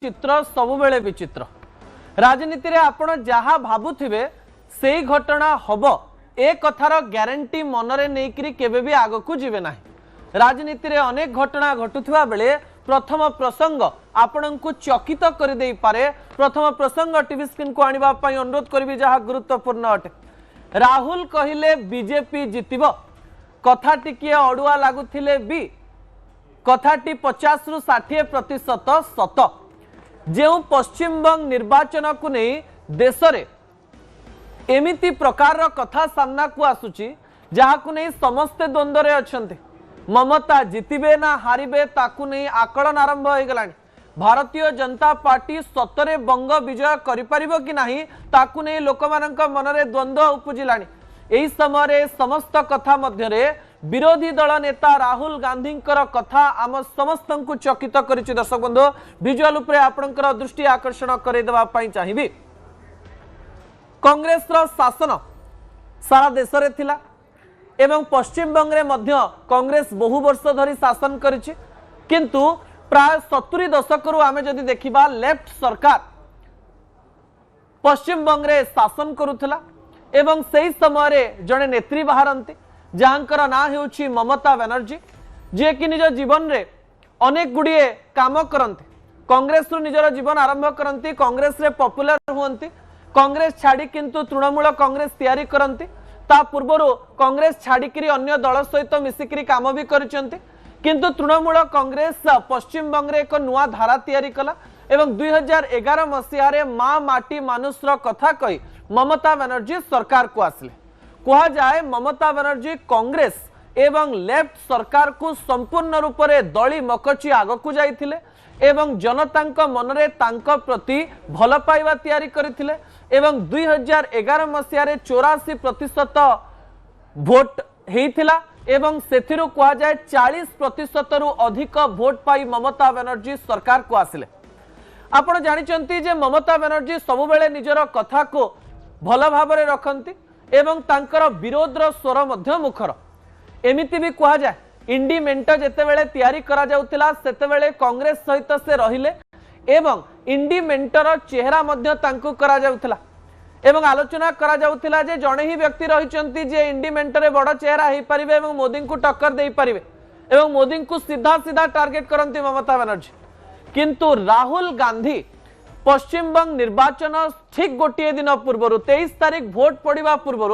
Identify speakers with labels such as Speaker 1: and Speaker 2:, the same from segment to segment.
Speaker 1: चित्र सबुबेले विचित्र राजनीति रे आपण जहा भाबुथिबे सेही घटना हबो ए कथार ग्यारंटी मनरे नेकरी केबे भी आग को जीवे नाही। राजनीति रे अनेक घटना घटुथिबा बेले प्रथम प्रसंग आपण को चकित कर देई पारे। प्रथम प्रसंग टीवी स्क्रीन को आनिबा पई अनुरोध करबी जहा गुरुत्वपूर्ण अटे। राहुल कहिले बीजेपी जितिबो कथा टिकिए अडुआ लागुथिले भी कथाटी 50 रु 60% सत। जो पश्चिमबंग निर्वाचन को नहीं देश रे एमिति प्रकार कथा सामना को आसुची जहाँ को नहीं समस्ते द्वंद्व रे अछंते। ममता जितिबे ना हारिबे ताकू नहीं आकलन आरंभ हो गलानी। भारतीय जनता पार्टी सतरे बंग विजय करि परिबो कि नाही ताकू नहीं लोकमानंक मनरे द्वंद्व उपजिलानी। एही समय समस्त कथा मध्य रे विरोधी दल नेता राहुल गांधी कथा आम समस्त को चकित करिछि। दर्शक बंधु विजुअल उपरे आपनकर दृष्टि आकर्षण करदेवा चाहिए। कांग्रेस शासन सारा देश रे थिला एवं पश्चिम बंग रे मध्य कांग्रेस बहु वर्ष धरी शासन करिछि। किंतु प्राय 70 दशक रु आमे जदि देखिबा लेफ्ट सरकार पश्चिम बंग रे शासन करुथला एवं सही समय रे जने नेत्री बाहरंती जहाँकर ना हेउछि ममता बनर्जी जे कि निज जीवन रे अनेक गुड़िए काम करते। कांग्रेस रु निजर जीवन आरंभ करती, कांग्रेस रे पॉपुलर हुअंती, कांग्रेस छाड़ी किंतु तृणमूल कांग्रेस तैयारी करती। ता पूर्वरु कांग्रेस छाड़िकी अन्य दल सहित मिसिकी काम भी करचंती। किंतु तृणमूल कांग्रेस पश्चिम बंग रे एक नुआ धारा तैयारी कला एवं 2011 मसीह रे मां माटी मानुषर कथा कही ममता बनर्जी सरकार को आसले। कहा जाए ममता बनर्जी कांग्रेस एवं लेफ्ट सरकार को संपूर्ण रूप से दली मकची आग को जाइथिले एवं जनता मनरे तांका प्रति भल पाइबा तैयारी करथिले एवं 2011 मसीह रे 84% भोट हेइथिला एवं सेथिरु कहा जाए 40% रु अधिक भोट पाई ममता बनर्जी सरकार को आसिले। आपण जानिचंती जे ममता बनर्जी सबुबेले निजर कथा को भल भाबरे रखंती एवं तांकर विरोधर स्वर मध्य मुखर। एमिति भी कहा जाए इंडी मेंट जेतेबेले तैयारी करा जाउतिला सेतेबेले कांग्रेस सहित से रहिले एवं इंडी मेंटर चेहरा मध्य तांकु करा जाउतिला एवं आलोचना करा जाउतिला जे जणे ही व्यक्ति रहिचंती जे इंडी मेंटरे बड़ चेहरा हेई परिबे एवं मोदी को टक्कर देई परिबे एवं मोदी को सीधा सीधा टार्गेट करंती ममता बनर्जी। किंतु राहुल गांधी पश्चिम बंग निर्वाचन ठीक गोटे दिन पूर्व 23 तारीख भोट पड़ा पूर्व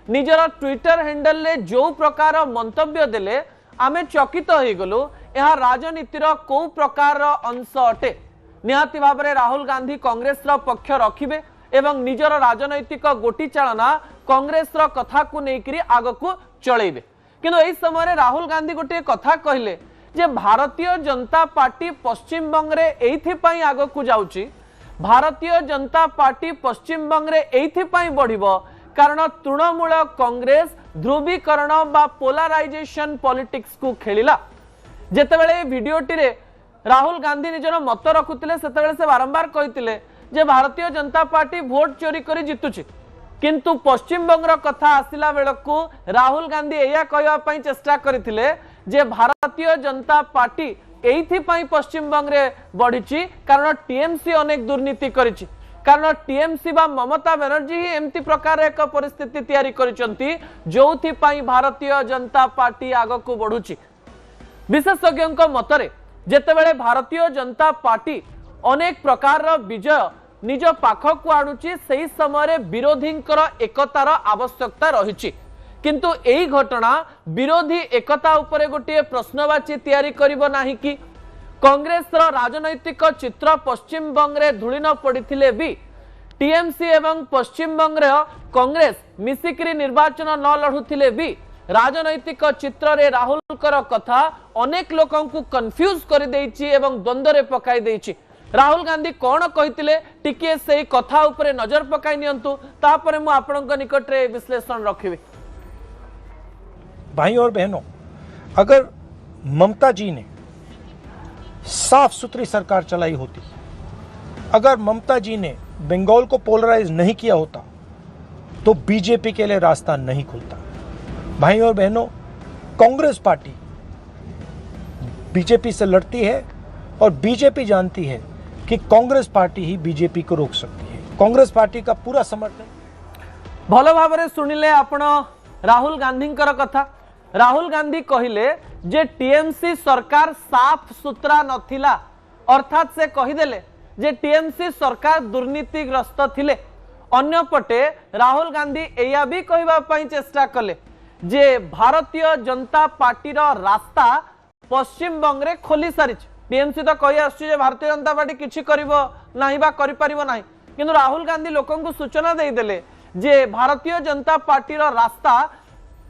Speaker 1: निजर ट्विटर हैंडल ले जो प्रकार मंतव्य देले आमे चकित हो गलु। यह राजनीतिर कौ प्रकार अंश अटे। निहाती भाव में राहुल गांधी कांग्रेस पक्ष रखिबे एवं निजर राजनैतिक गोटी चालना कांग्रेस कथा को लेकर आग को चलेबे। किंतु एही समय राहुल गांधी गोटे कथा कहले जे भारतीय जनता पार्टी पश्चिम बंग रे एइथिपई आग को जाउची। भारतीय जनता पार्टी पश्चिम बंग रे एइथिपई बढ़िबो कारण तृणमूल कांग्रेस ध्रुवीकरण बा पोलराइजेशन पॉलिटिक्स को खेलिला। जेतेबेले वीडियोटी रे राहुल गांधी निजर मत रखुतिले सेतेबेले से बारंबार कहितिले जे भारतीय जनता पार्टी भोट चोरी करी जितुची। किंतु पश्चिम बंगर कथा आसिला बेलकु राहुल गांधी एया कहवा पई चेष्टा करथिले जे भारतीय जनता पार्टी एइथिपई पश्चिम बंग रे बढ़िची कारण टीएमसी अनेक दुर्नीति करिछि। कारण टीएमसी बा ममता बनर्जी ही एमती प्रकार एक परिस्थिति तैयारी करिसंती जोथिपई भारतीय जनता पार्टी आग को बढ़ुची। विशेषज्ञों मतरे जेतेबेले भारतीय जनता पार्टी अनेक प्रकार विजय निज पाख को आणुची सही समय विरोधींकर एकतार आवश्यकता रहिछि। किंतु एही घटना विरोधी एकता उपरे गोटे प्रश्नवाची तैयारी करिबो नाही कि कांग्रेस राजनैतिक चित्र पश्चिम बंग रे धूलिन पड़िथिले भी टीएमसी एवं पश्चिम बंग रे कांग्रेस मिसिकरी निर्वाचन न लढुथिले भी राजनैतिक चित्र रे राहुल कर कथा अनेक लोकन को कंफ्यूज कर देइछि एवं द्वंद्व रे पकाई देइछि। राहुल गांधी कौन कहिथिले टिके सेही कथा उपरे नजर पकाई नियंतु तापरे मु आपनक निकट रे विश्लेषण रखिबे।
Speaker 2: भाई और बहनों, अगर ममता जी ने साफ सुथरी सरकार चलाई होती, अगर ममता जी ने बंगाल को पोलराइज नहीं किया होता तो बीजेपी के लिए रास्ता नहीं खुलता। भाई और बहनों, कांग्रेस पार्टी बीजेपी से लड़ती है और बीजेपी जानती है कि कांग्रेस पार्टी ही बीजेपी को रोक सकती है। कांग्रेस पार्टी का पूरा समर्थन।
Speaker 1: भल भाव शुणिले आपण राहुल गांधी कथा। राहुल गांधी कहले जे टीएमसी सरकार साफ सुतरा नथिला, अर्थात से कहीदेले जे टीएमसी सरकार दुर्नीतिग्रस्त थिले। अन्यपटे राहुल गांधी एया भी कहवाई चेष्टा कले जे भारतीय जनता पार्टी रास्ता पश्चिम बंग रे खोली सारी। टीएमसी तो कही आसुची भारतीय जनता पार्टी किछि करिवो नाही बा करि परिवो नाही, किंतु राहुल गांधी लोकन को सूचना दे देले जे भारतीय जनता पार्टी रास्ता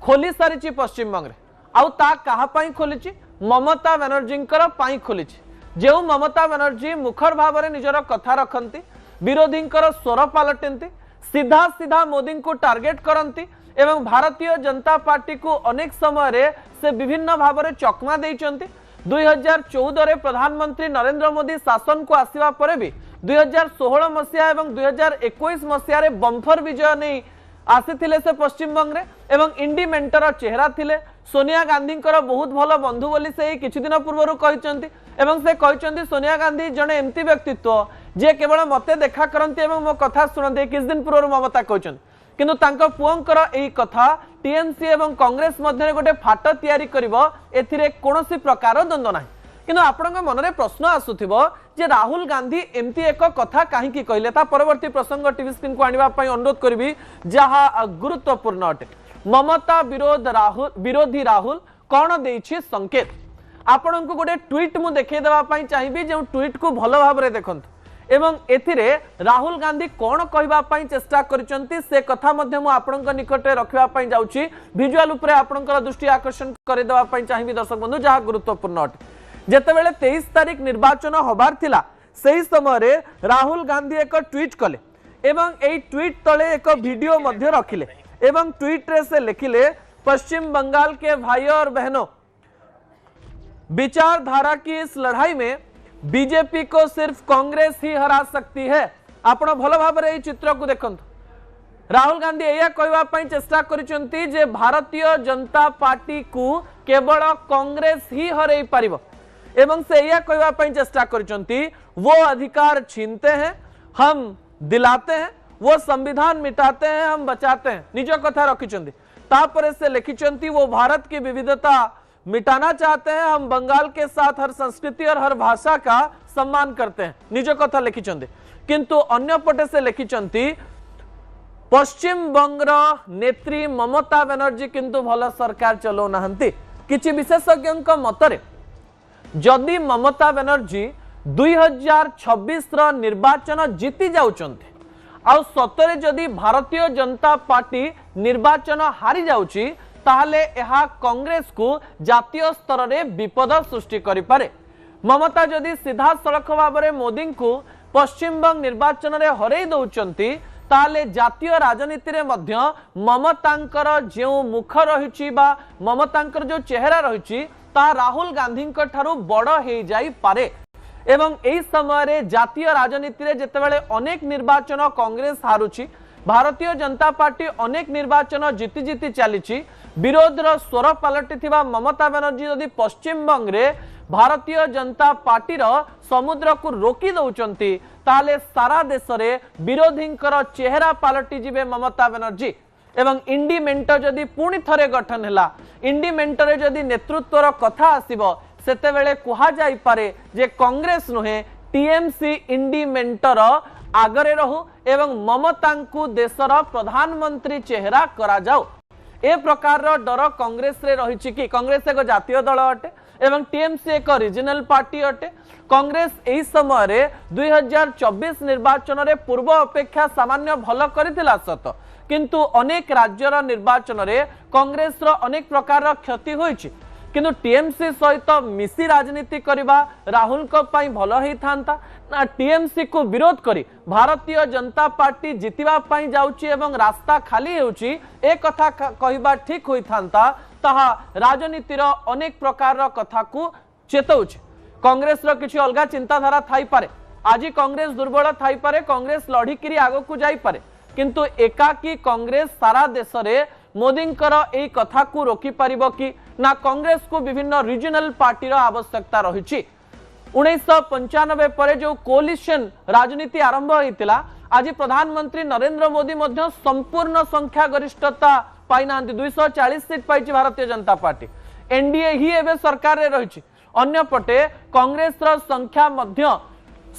Speaker 1: खोली सारी पश्चिम बंग रे। आउ ता कहा पई खोलिछि? ममता बनर्जी पाई खोलिछि। जो ममता बनर्जी मुखर भाव में निजर कथा रखती, विरोधी स्वर पलटती, सीधा सीधा मोदी को टार्गेट करती एवं भारतीय जनता पार्टी को अनेक समय रे से विभिन्न भाव में चकमा देइचंती। 2014 रे प्रधानमंत्री नरेंद्र मोदी शासन को आसीबा परे भी 2016 मसीहा एवं 2021 मसीहा रे बम्फर विजय नहीं आसीथिले से पश्चिम बंग रे एवं इंडी मेंटर चेहरा थिले। सोनिया गांधी बहुत भल बंधु बोली से किछि दिन पूर्व कहते एवं से कहते सोनिया गांधी जड़े एमती व्यक्तित्व जे केवल मते देखा करती एवं मो कथा शुणते। किछ दिन पूर्व ममता कहते किंतु तांको पुओंकर एही कथा टीएमसी एवं कांग्रेस मध्य गोटे फाट तैयारी करिवो, एथिरे कोनोसी प्रकार द्वंद्व नाही। किंतु आपनक मनरे प्रश्न आसुथिबो जे राहुल गांधी एमती एक कथा काहेकि कहले। ता परवर्ती प्रसंग टीवी स्क्रीन को आनिबा पई अनुरोध करबी जहा गुरुत्वपूर्ण अटे। ममता विरोधी राहुल कौन देइछि संकेत। आपनक गोटे ट्वीट मु देखै देबा पई चाहिबी जे ट्वीट को भलो भाव रे देखंतु एवं एथिरे राहुल गांधी कौन कहबा पई चेष्टा करिसंती से कथा मध्य मु आपनक निकटे रखिबा पई जाउछि। विजुअल उपरे आपनक दृष्टि आकर्षण करे देबा पई चाहिबी दर्शक बंधु जहा गुरुत्वपूर्ण अटे। जेतेबेले 23 तारीख निर्वाचन होबार थिला सेही समय रे राहुल गांधी एक ट्वीट कले एवं एई ट्वीट तले एक वीडियो मध्य रखिले एवं ट्वीट रे से लिखिले, पश्चिम बंगाल के भाई और बहनों, विचारधारा की इस लड़ाई में बीजेपी को सिर्फ कांग्रेस ही हरा सकती है। आपण भल भाव में चित्र को देखंतु। राहुल गांधी एया कहवा पई चेष्टा करिसंती जे भारतीय जनता पार्टी को केवल कांग्रेस ही हरई पारिबो एवं से एया कहवा पई चेष्टा करिसंती वो अधिकार छीनते हैं हम दिलाते हैं, वो संविधान मिटाते हैं हम बचाते हैं। निज कथा रखिचंती। तापरे से लिखिचंती वो भारत की विविधता मिटाना चाहते हैं, हम बंगाल के साथ हर संस्कृति और हर भाषा का सम्मान करते हैं। निज कथा लिखिचंती। किंतु अन्य पटे से लिखिचंती पश्चिम बंगर नेत्री ममता बनर्जी किंतु भल सरकार चलो नाहंती। किछि विशेषज्ञ मतरे जदि ममता बनर्जी 2026 रो निर्वाचन जीति जाउचंती आउ सतरे जदि भारतीय जनता पार्टी निर्वाचन हारी जाउची ताहले एहा कांग्रेस को जातीय स्तर रे विपद सृष्टि करि पारे। ममता जदि सीधा सड़क भाव में मोदी को पश्चिम बंग निर्वाचन रे हरई दउचंती ताहले जातीय राजनीति रे मध्य ममतांकर जो मुख रहिछि बा ममतांकर जो चेहरा रहिछि ता राहुल गांधी ठारू बड़ हो जाई पारे। एवं एही समय रे जातीय राजनीति रे जेतेबेले अनेक निर्वाचन कांग्रेस हारुछि, भारतीय जनता पार्टी अनेक निर्वाचन जीति जीति चली, विरोधर स्वर पलटिथिबा ममता बनर्जी यदि पश्चिम बंग रे भारतीय जनता पार्टी समुद्र को रोकी दउचंती ताले सारा देश रे विरोधींकर चेहरा पलटि जिवे ममता बनर्जी। एवं इंडी मेंट जदि पुणी थरे गठन हैला, इंडी मेंटरे जदि नेतृत्वर कथा आसीबो सेतेबेले कुहा जाई पारे जे कांग्रेस नुहे टीएमसी इंडी मेंटर आगरे रहू एवं ममता को देशर प्रधानमंत्री चेहरा करा जाओ। ए प्रकार डर कांग्रेस रे रहिछि कि कांग्रेस एक जातीय दल अटे एवं टीएमसी एक रीजनल पार्टी अटे। कांग्रेस एही समय रे 2024 निर्वाचन रे पूर्व अपेक्षा सामान्य भल करथिला सत, किंतु अनेक राज्यर निर्वाचन रे कांग्रेस रो अनेक प्रकार क्षति होइछि। किंतु टीएमसी सहित मिसी राजनीति करबा राहुल को पाई भल होई थांता ना टीएमसी को विरोध करी भारतीय जनता पार्टी जितिबा पाई जाउची एवं रास्ता खाली होउची ए कथा कहबा ठीक होई थांता। ताहा राजनीतिर अनेक प्रकार कथा को चेतौची। कांग्रेस रो किछि अलगा चिंताधारा थाई पारे, आज कांग्रेस दुर्बल थाई पारे, कांग्रेस लढिकिरी आगो को जाई पारे, किंतु एकाकी कांग्रेस सारा देश रे मोदींकर एई कथा को रोकी परिबो कि ना कांग्रेस को विभिन्न रीजनल पार्टी रो आवश्यकता रहिछि। 1995 पर जो कोलिशन राजनीति आरंभ होता आज प्रधानमंत्री नरेंद्र मोदी मध्य संपूर्ण संख्या गरिष्ठता पाई ना 240 सीट पाई भारतीय जनता पार्टी एनडीए ही एवं सरकार रही अन्यपटे कांग्रेस संख्या मध्य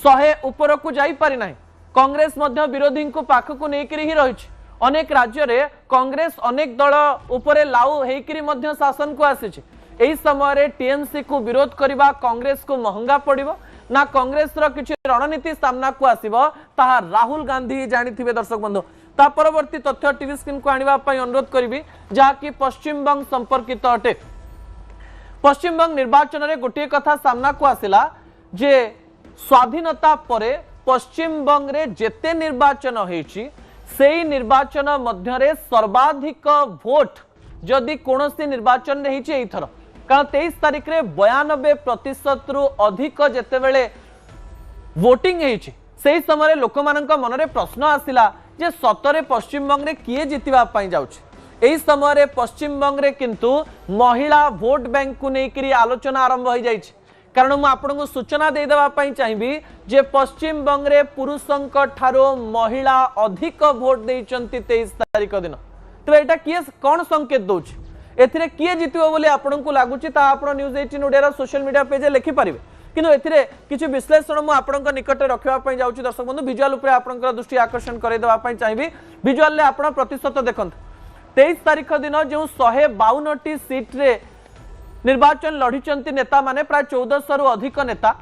Speaker 1: 100 ऊपर को जाई पारि नाही कांग्रेस मध्य विरोधी को पाखक नेकरी ही रही अनेक राज्य रे कांग्रेस अनेक दल उपरे लाउ हेकरी मध्य शासन को आसी एही समय टीएमसी को विरोध करबा कांग्रेस को महंगा पड़िबो ना कांग्रेस रो किछि रणनीति सामना को आसीबो ताहा राहुल गांधी जानिथिबे दर्शक बंधु ता परवर्ती तथ्य टीवी स्क्रीन को आनिबा पई अनुरोध करबी जहा कि पश्चिम बंग संपर्कित अटे पश्चिम बंग निर्वाचन रे गोटे कथा सामना को आसिला जे स्वाधीनता परे पश्चिम बंग रे जेते निर्वाचन होईछि सेही निर्वाचन मध्य रे सर्वाधिक भोट जदि कोनोसी निर्वाचन रे होईछि एथर कारण 23 तारिख रे 92% रु अधिक जेतेबेले वोटिंग होईछि सेही समय लोकमाननक मनरे प्रश्न आसिला जे सतरे पश्चिम बंग रे किए जितिबा पई जाउछि एही समय पश्चिम बंग रे किंतु महिला भोट बैंक को नेकरी आलोचना आरंभ हो जाइछि कारण मु आपनको सूचना दे देबा पई चाहिबी जे पश्चिम बंग रे पुरुषंक ठारो महिला अधिक वोट देइचंती 23 तारिख दिन तो एटा किए कोन संकेत दोछि एथिरे किए जितिबो बोली आपनको लागुछि ता आपण न्यूज 18 ओडिया रो सोशल मीडिया पेज लिखि परिबे किंतु एथिरे किछि विश्लेषण मु आपनको निकट रखिबा पई जाउछि दर्शक बंधु विजुअल ऊपर आपनको दृष्टि आकर्षण करे देबा पई चाहिबी विजुअल ले आपण प्रतिशत देखंतु 23 तारिख दिन जो 152 सीट रे निर्वाचन लढ़ी नेता माने प्राय 1400 रु अधिक नेता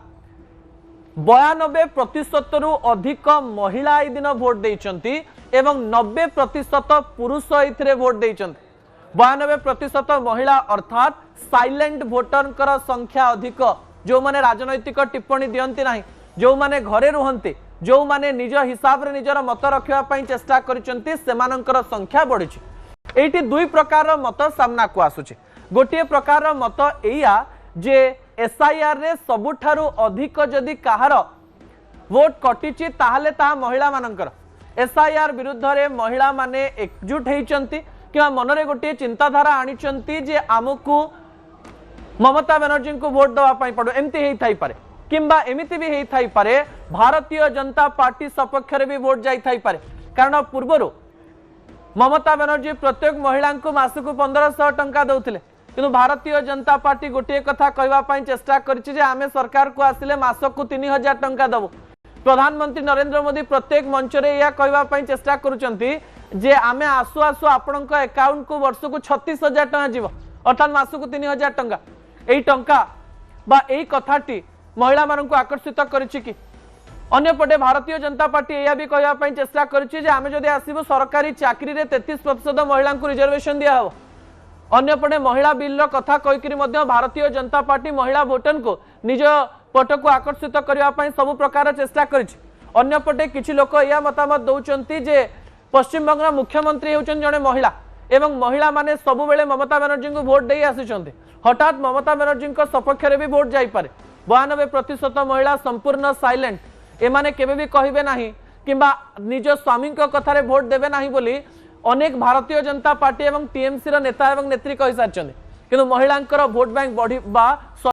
Speaker 1: 92% रु अधिक महिला ए दिन भोट देइचंती एवं 90% पुरुष एथिरे भोट देइचंती 92% महिला अर्थात साइलेंट वोटर संख्या अधिक जो माने राजनैतिक टिप्पणी दियंती नाही जो माने घरे रुहंती जो माने निज हिसाब रे निजर मत रखिबा पई चेष्टा करिसंती सेमानंकर संख्या बढ़िछि एठी दुई प्रकार मत सामना को आसुछि गोटे प्रकार मत एया जे एसआईआर रे सबुठारु अधिक जदि काहार वोट कटिछि ताहाले ता महिला मानंकर एसआईआर विरुद्ध रे महिला माने एकजुट हेइचंती किबा मनरे गोटे चिंताधारा आनिचंती जे आमकु ममता बनर्जी को वोट दवा पई पड़ो एमती हेइ थाई पारे किंबा एमिति भी हेइ थाई पारे भारतीय जनता पार्टी सपक्ष रे भी वोट जाई थाई पारे कारण पूर्वरु ममता बनर्जी प्रत्येक महिला को मासकु 1500 टंका दउथिले किंतु भारतीय जनता पार्टी गोटे कथा कहवा पई चेष्टा करछि जे आमे सरकार को आसिले मासकु 3000 टंका दबो प्रधानमंत्री नरेंद्र मोदी प्रत्येक मंच रे या कहवा पई चेष्टा करूचंती जे आमे आसु आसु आपनक अकाउंट को वर्षकु 36000 टंका जीव अर्थात मासकु 3000 टंका एई टंका बा एई कथाटी महिला माननकु आकर्षित करिछि कि अन्यपटे भारतीय जनता पार्टी यह भी कहवाई चेष्टा करें आसबू सरकारी चाकरी रे 33% महिला रिजर्वेशन दिया हो अन्यपटे महिला बिल कथा कहीकि भारतीय जनता पार्टी महिला भोटर को निज पट को आकर्षित करने सब प्रकार चेष्टा करपटे किसी लोक यह मतामत दौरान जे पश्चिम बंग मुख्यमंत्री होउछन जने महिला एवं महिला माने सब बेले ममता बनर्जी को भोट दे आसिछन्ते हठात ममता बनर्जी सपक्ष रे भी भोट जाई पारे 92% महिला संपूर्ण साइलेंट एमाने केबे भी कहिबे नाही किंबा निज स्वामी कथारे भोट देबे नाही बोली अनेक भारतीय जनता पार्टी एवं टीएमसी रो नेता एवं नेत्री कहि सारछन्ते किंतु महिलांकर भोट बैंक बढ़ी